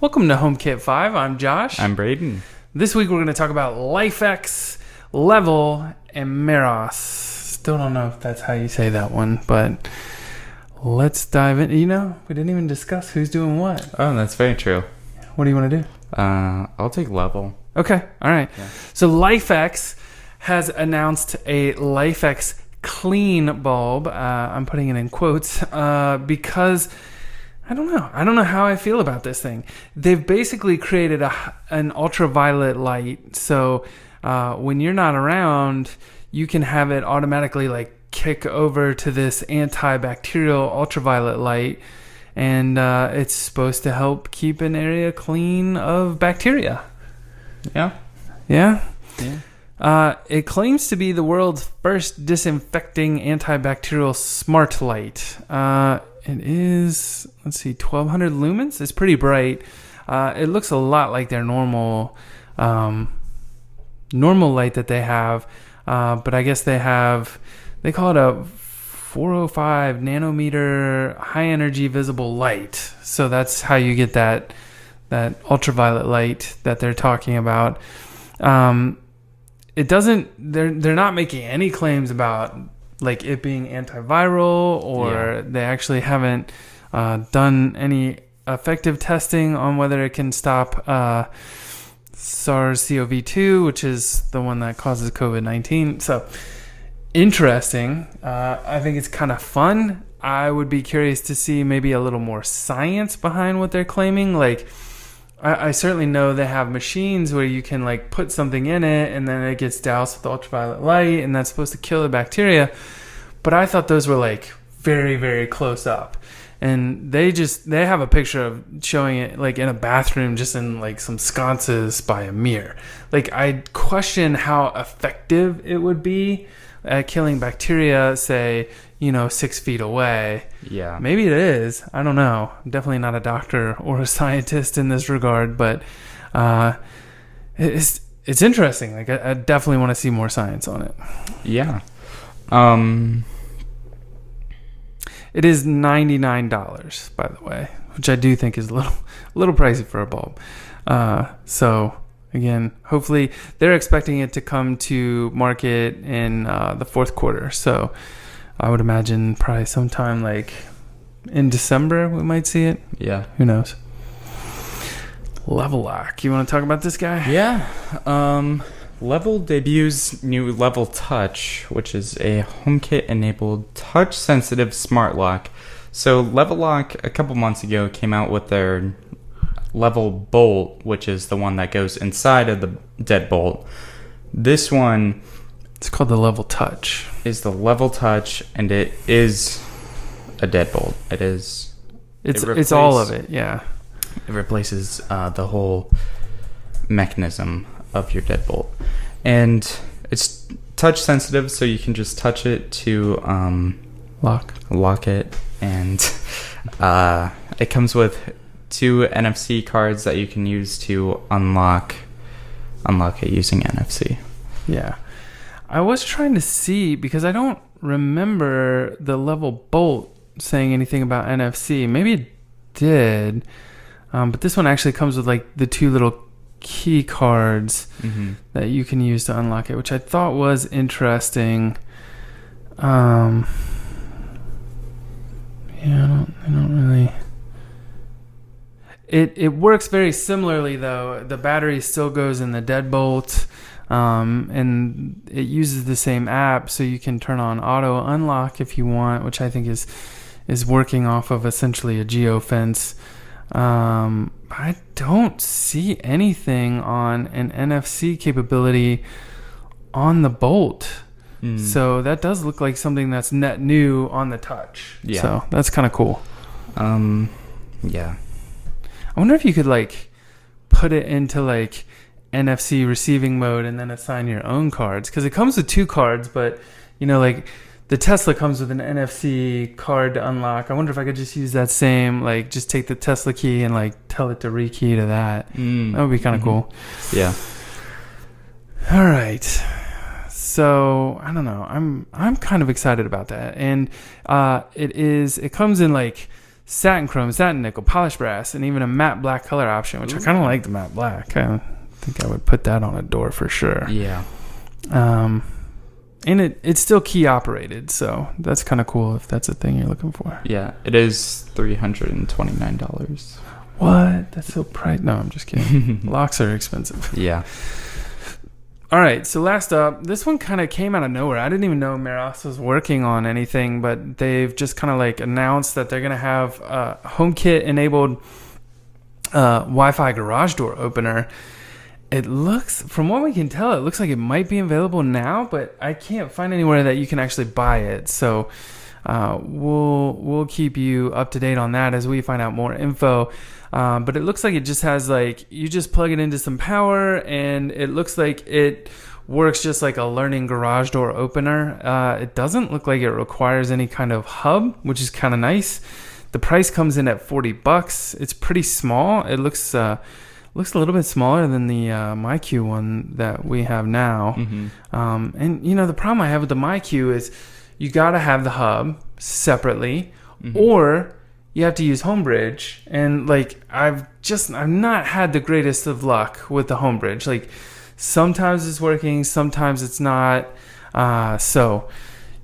Welcome to HomeKit 5. I'm Josh. I'm Brayden. This week we're going to talk about LifeX, Level, and Meros. Still don't know if that's how you say that one, but let's dive in. We didn't even discuss who's doing what. Oh, that's very true. What do you want to do? I'll take Level. Okay, all right. Yeah. So LifeX has announced a LifeX clean bulb. I'm putting it in quotes because I don't know how I feel about this thing. They've basically created an ultraviolet light. So when you're not around, you can have it automatically kick over to this antibacterial ultraviolet light. And it's supposed to help keep an area clean of bacteria. Yeah. Yeah? Yeah. It claims to be the world's first disinfecting antibacterial smart light. It is, 1,200 lumens. It's pretty bright. It looks a lot like their normal light that they have. But I guess they call it a 405 nanometer high energy visible light. So that's how you get that ultraviolet light that they're talking about. It doesn't, they're not making any claims about it being antiviral, or they actually haven't done any effective testing on whether it can stop SARS-CoV-2, which is the one that causes COVID-19. So interesting. I think it's kind of fun. I would be curious to see maybe a little more science behind what they're claiming. I certainly know they have machines where you can put something in it and then it gets doused with ultraviolet light and that's supposed to kill the bacteria. But I thought those were very, very close up. And they have a picture of showing it in a bathroom, just in some sconces by a mirror. I question how effective it would be at killing bacteria, say, 6 feet away. Yeah. Maybe it is. I don't know. I'm definitely not a doctor or a scientist in this regard, but it's interesting. I definitely want to see more science on it. Yeah. It is $99, by the way, which I do think is a little pricey for a bulb. So again, hopefully they're expecting it to come to market in the fourth quarter. So I would imagine probably sometime in December we might see it. Yeah. Who knows? Level Lock. You want to talk about this guy? Yeah. Level debuts new Level Touch, which is a HomeKit-enabled touch-sensitive smart lock. So Level Lock, a couple months ago, came out with their Level Bolt, which is the one that goes inside of the deadbolt. This one, it's called the Level Touch. Is the Level Touch, and it is a deadbolt. It's all of it, yeah. It replaces the whole mechanism of your deadbolt, and it's touch sensitive, so you can just touch it to lock it, and it comes with 2 NFC cards that you can use to unlock it using NFC. Yeah. I was trying to see, because I don't remember the Level Bolt saying anything about NFC. Maybe it did, but this one actually comes with the 2 little key cards that you can use to unlock it, which I thought was interesting. I don't really. It works very similarly though. The battery still goes in the deadbolt, and it uses the same app, so you can turn on auto unlock if you want, which I think is working off of essentially a geofence. I don't see anything on an NFC capability on the Bolt. So that does look like something that's net new on the Touch. Yeah. So that's kind of cool. Yeah. I wonder if you could put it into NFC receiving mode and then assign your own cards, because it comes with 2 cards, but the Tesla comes with an NFC card to unlock. I wonder if I could just use that same, just take the Tesla key and tell it to rekey to that. That would be kind of cool. Yeah. All right. So I don't know. I'm kind of excited about that, and it comes in satin chrome, satin nickel, polished brass, and even a matte black color option, which I kind of like the matte black. I think I would put that on a door for sure. Yeah. And it's still key operated, so that's kind of cool if that's a thing you're looking for. Yeah, it is $329. What? That's so pricey. No, I'm just kidding. Locks are expensive. Yeah. All right, so last up, this one kind of came out of nowhere. I didn't even know Meros was working on anything, but they've just kind of like announced that they're going to have a HomeKit enabled Wi-Fi garage door opener. It looks, from what we can tell, it looks like it might be available now, but I can't find anywhere that you can actually buy it. So we'll keep you up to date on that as we find out more info. But it looks like it just has like, you just plug it into some power, and it looks like it works just like a learning garage door opener. It doesn't look like it requires any kind of hub, which is kind of nice. The price comes in at $40. It's pretty small. It looks a little bit smaller than the MyQ one that we have now. Mm-hmm. And you know, the problem I have with the MyQ is you got to have the hub separately, mm-hmm. or you have to use Homebridge. And like, I've not had the greatest of luck with the Homebridge. Like, sometimes it's working, sometimes it's not. So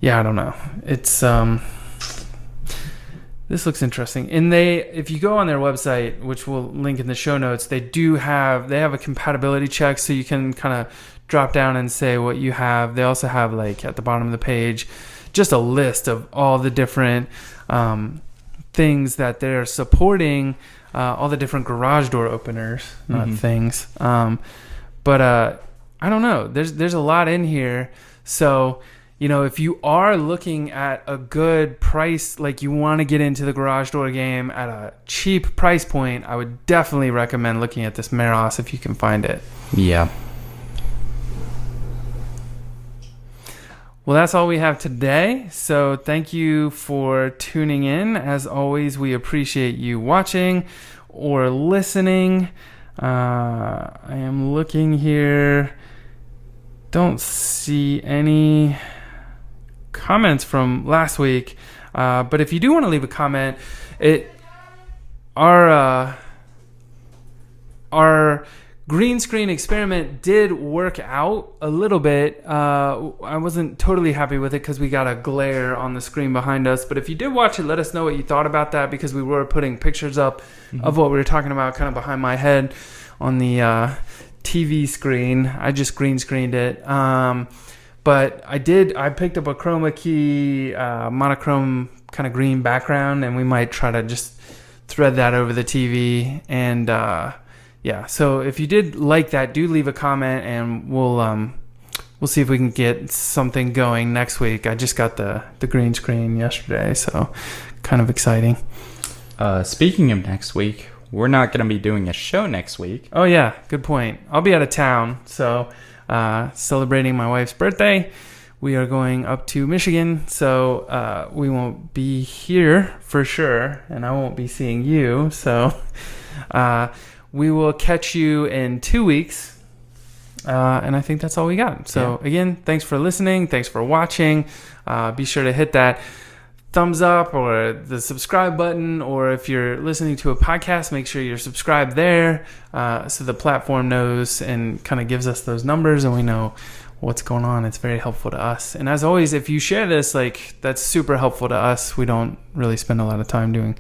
yeah, I don't know. It's this looks interesting. And if you go on their website, which we'll link in the show notes, they have a compatibility check, so you can kind of drop down and say what you have. They also have, like, at the bottom of the page, just a list of all the different things that they're supporting, all the different garage door openers, not mm-hmm. things. But I don't know. There's a lot in here. So, you know, if you are looking at a good price, like you want to get into the garage door game at a cheap price point, I would definitely recommend looking at this Meros if you can find it. Yeah. Well, that's all we have today. So thank you for tuning in. As always, we appreciate you watching or listening. I am looking here. Don't see any comments from last week, but if you do want to leave a comment, our green screen experiment did work out a little bit. I wasn't totally happy with it because we got a glare on the screen behind us, but if you did watch it, let us know what you thought about that, because we were putting pictures up mm-hmm. of what we were talking about kind of behind my head on the TV screen. I just green screened it. But I picked up a chroma key, monochrome kind of green background, and we might try to just thread that over the TV. And yeah, so if you did like that, do leave a comment, and we'll see if we can get something going next week. I just got the green screen yesterday, so kind of exciting. Speaking of next week, we're not going to be doing a show next week. Oh yeah, good point. I'll be out of town, so celebrating my wife's birthday. We are going up to Michigan, so we won't be here for sure, and I won't be seeing you. So we will catch you in 2 weeks, and I think that's all we got. So again, thanks for listening. Thanks for watching. Be sure to hit that thumbs up or the subscribe button, or if you're listening to a podcast, make sure you're subscribed there, so the platform knows and kind of gives us those numbers and we know what's going on. It's very helpful to us. And as always, if you share this, like, that's super helpful to us. We don't really spend a lot of time doing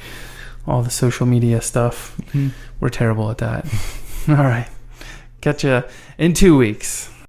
all the social media stuff. Mm-hmm. We're terrible at that. All right, catch you in 2 weeks.